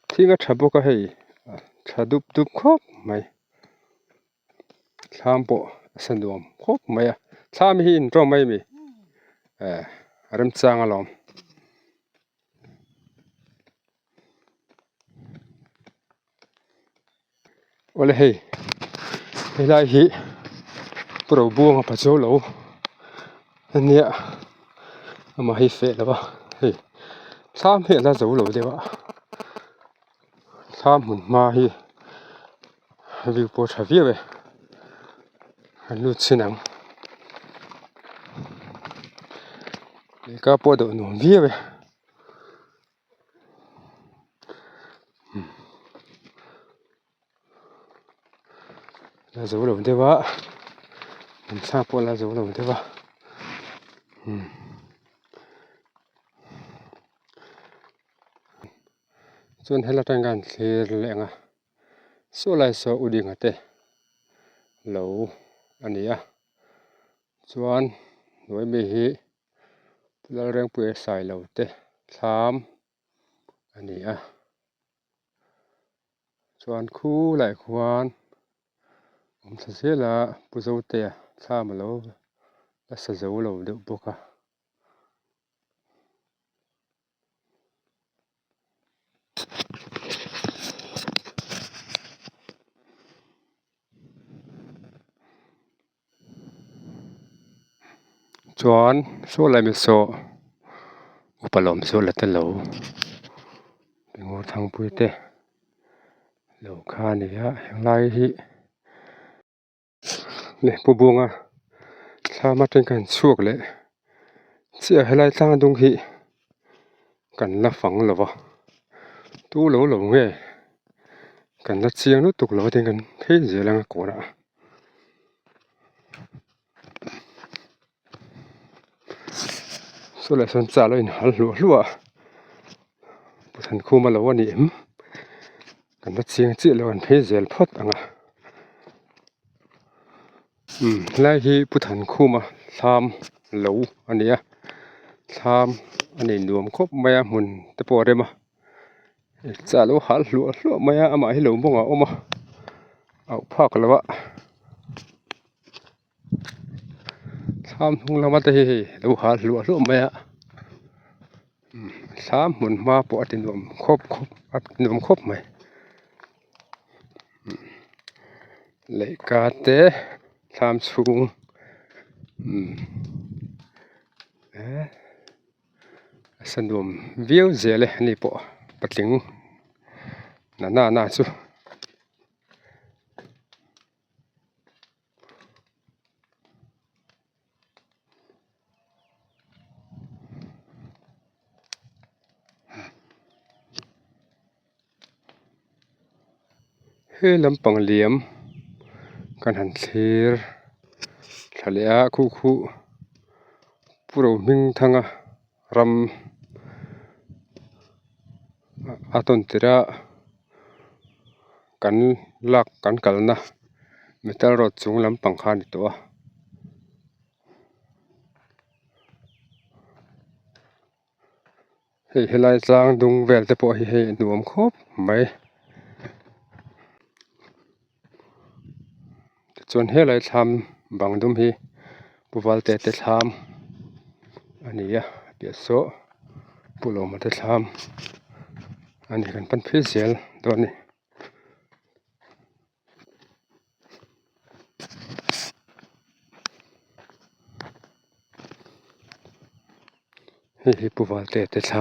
S1: thinga thabo ka hei thadup dup khop mai thampo sanduam khop mai tham hi in ro mai mi aram chang alom ole hei lai hi pro buang pa cho lo ania ama hi fe lawa hei tham he la zo lo dewa tham mun ma hi vi po thavi ve anu chinang ka po do no vi ve la zo lo dewa mun sa po la zo lo dewa chuan hela tangan thlir lenga so lai so uding ate lo ania ส่วนหน่วยมีหิเราเรียงเปื่อยใส่เราเตะ3อันนี้ส่วนคู่หลายควานผมจะเสียละปุโซเตะ3มาแล้วแล้วสะโจเราเดี๋ยวบุกจวนส่วนอะไรไม่โซอุปลมส่วนละเตโลเป็นงูทางปุยเตะโลคานี่อย่างไรฮิเนี่ยปูบวงสามารถเป็นการช่วยเลยเสียให้ไรตั้งตรงฮิกันละฝังหรอวะตู้หลงเว้ยกันละเชียงนู้ตุกหลงกันเพ่เสียแล้วก็นะส่วนละสนใจเลยนะลัวผู้ทันคู่มาแล้ววันนี้กันละเชียงจีแล้วกันเพ่เสียพอดไล่ที่ผู้ทันคู่มา3เหลวอันนี้3อันนี้รวมครบไม่หมุนตะปอได้มาจะรู้หาลัวไม่เอามาให้เหลวบ้างเอามาเอาพักแล้ววะ3ทุ่งละมาแต่รู้หาลัวไม่3หมุนมาปอดรวมครบรวมครบไหมเลยกาเตะ3สูงสนุมวิวเสียเลยนี่ปอปัดถึงน่าสุเฮ้ลำปังเหลี่ยมกันหันเสียทะเลคู่ผู้เรามิงทั้งรำอาตนติระกันลักกันกัลนะไม่ตลอดสูงลำปังคานิตัวเฮ้ยไล่จางดุงเวลแต่พอเฮ้หนุ่มครบไหมจนเฮ้ไล่ทำบางดุมเฮ้ผู้วัลเตะทำอันนี้เปียโซผู้ลงมาทำอันนี้กันเป็นพิเศษตัวนี้เฮ้ยผู้วัลเตะท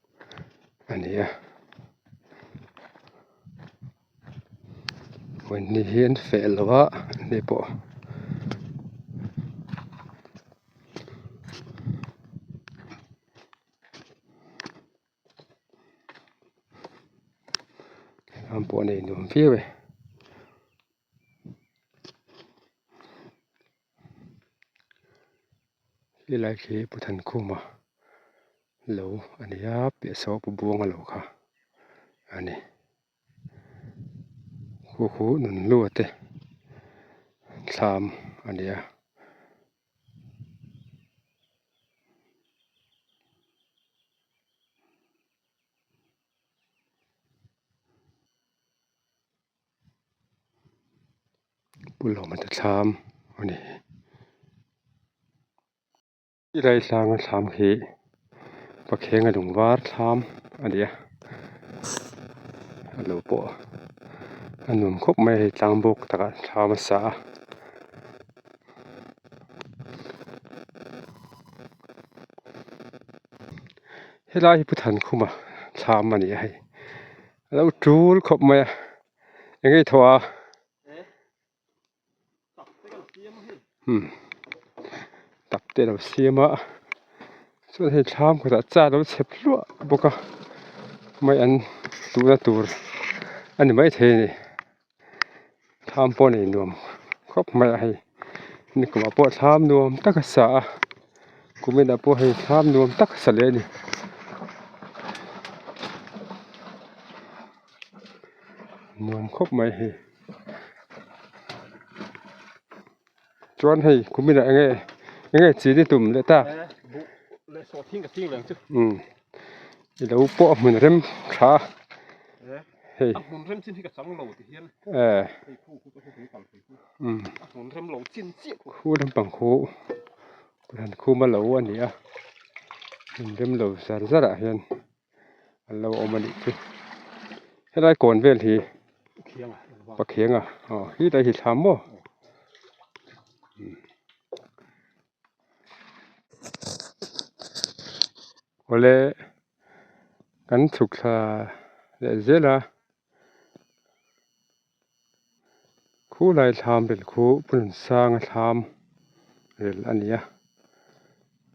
S1: ำอันนี้วันนี้เห็นเฟลวะนี่ปอทำปอนี่หนุ่มเฟี้ยวที่ไรคือผู้ทันคู่มาเหลวอันนี้เปียโซผู้บวงเหลวค่ะอันนี้คู่หนุนรั่วเตะ3อันนี้ผู้หลงมา3อันนี้ที่ไรสร้าง3ขีปะเข่งกระดุงวาด3อันนี้เหลวปออันนุ่มครบไม่จางบกตะกัน3สาเฮ้ยไล่ผู้ทันคู่มา3อันนี้ให้แล้วจูดครบไหมยังไงทัวตับเตะเราเสียมาส่วนให้ชามก็จะจ่าเราเจ็บลัวบกไม่อันตัวอันนี้ไม่เทนี่ชามปอนี่นวมครบไม่ให้นี่ก็มาปอชามนวมตักษากูไม่ได้ปอให้ชามนวมตักษาเลยนี่นวมครบไม่ให้ จวนให้คุมินะไงจีนี่ตุ่มเลยตา
S2: เลยสอทิ้งกับทิ้งเลยจุ
S1: อีแล้วปอมันเริ่มขาเฮ้ย
S2: มันเริ่มจิ้นที่กับสังโลติเฮียนมันเริ่มโลจิ้นเจี๊ย
S1: คู่ทำปังคู่ทันคู่มาโลอันนี้มันเริ่มโลสารสระเฮียนเราเอามาดิให้ได้ก่อนเวลทีปะเคียงอ๋อที่ได้หิดทำบ่วันเล่กันสุกซาเดี๋ยวเจล่ะคู่ไล่ทำเป็นคู่ปุ่นสร้างทำเรื่องอันนี้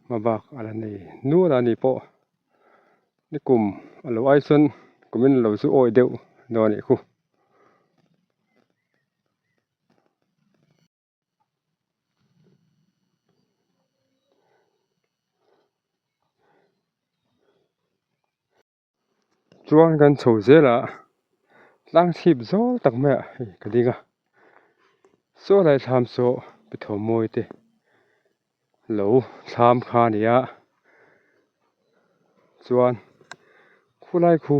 S1: มาบักอะไรนี่นู่นอันนี้ปะนี่กลุ่มเราไอ้ส่วนกลุ่มเราสู้โอยเดียวนอนนี่คู่จวนกันโฉเจล่ะล้างทิพย์โซ่ตักแม่ก็ดีก่ะโซ่ไล่ทำโซ่ไปถมมวยเตะเหลวทำขานี่จวนคู่ไล่คู่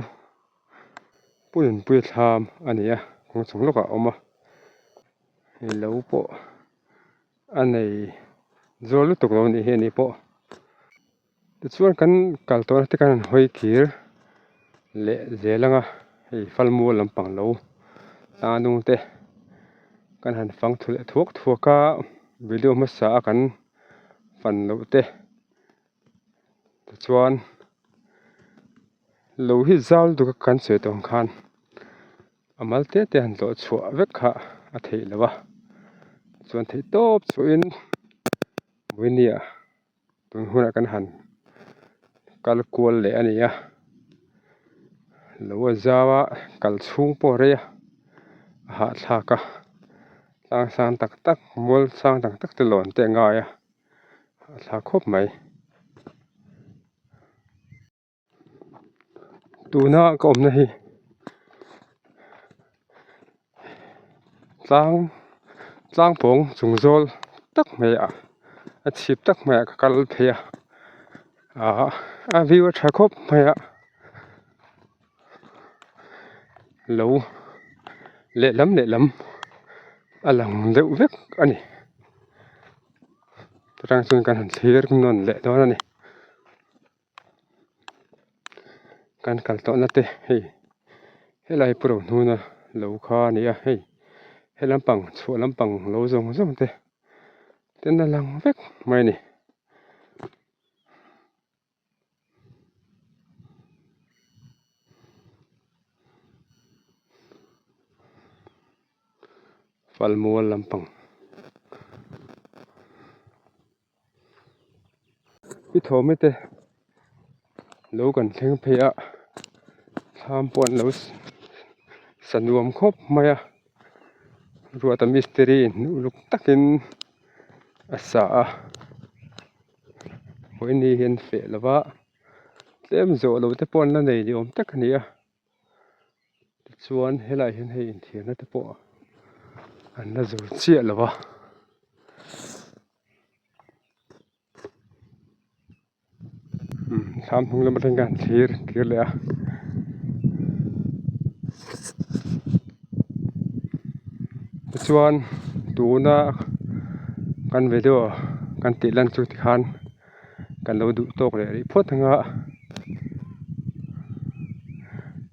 S1: ปุ่นปุยทำอันนี้คงส่งลูกออกมาเหลวปะอันนี้โซ่ลูกตกลงนี่เห็นนี่ปะแต่จวนกันกัลตัวที่กันหอยขีร์เละเจลังฟัลมัวลำปังเหลวตาดุงเตะกันหันฟังทั่วก้าวิดีโอมาสากันฟันเหลวเตะแต่จวนเหลวที่เจ้าดูกันเสียตรงคันอามาเตะหันตัวชัวเวกค่ะอาทิตย์ละวะจวนที่โต๊ะชวนวินเนียตรงหัวกันหันกัลกวลเลยอันนี้เหลวเจ้ากัลชุ่งปอเรียหาทากะสร้างตักมัวสร้างตักตลอดแต่ง่ายทาครบไหมดูหน้าก็อมนี่สร้างผงสุงโซลตักไหมอาชีพตักไหมกัลเพียวิวทาครบไหมเหลวเละล้ำอะไรเดือดเวกอันนี้ทางส่วนการหันเสียร์นนเละตอนนั้นนี่การกัลตอนนั้นเตะให้ไล่ปลุกนู่นเหลวข้านี่ให้ลำปังชัวลำปังเหลวส่งเตะเต้นนั่งเวกไม่นี่ฟัลมัวลำปังพี่โถไม่เตะเหลวกันเชิงเพียทำปนเหลวสนวมครบไหมรัวตมิสเตอรีลูกตักินอาสาวันนี้เห็นเฟลว่าเต็มโจเราจะปนแล้วไหนดีอมตักนี้ชวนให้ไหลเห็นให้เทียนนั่นจะปออันนั้นจะเชี่ยหรอวะทำทุ่งแล้วมาทำการเทียร์เลยชวนดูนะกันวิดีโอกันติดลันจุดขันกันเราดูโต๊ะเลยพอดทั้ง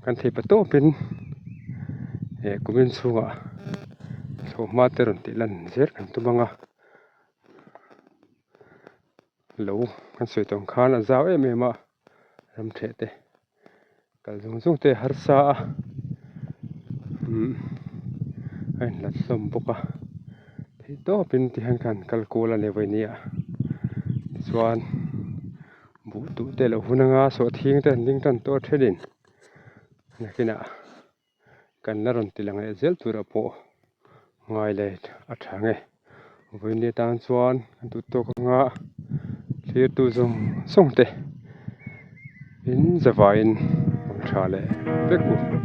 S1: กันเทปโต๊ะเป็นกุมินสูงโซมาเตอร์ติดลันเซอร์กันตัวบังเรากันสวยตรงขันจ้าเอ็มมารำเทเตกันส่งเตหาร์ซาไอ้หลัดสมบุกที่โตเป็นที่หันกันกัลโกลในวันนี้ส่วนบุตรเตลหุ่นงาสวดทิ้งแต่ลิงตันโตเทดินนักหนากันนรนติลังเอเซลตัวระโปง่ายเลยอัดหางวันนี้ตามส่วนตุโตกงาเทียตัวส่งเตอินจะวายน์ชาเลเบกู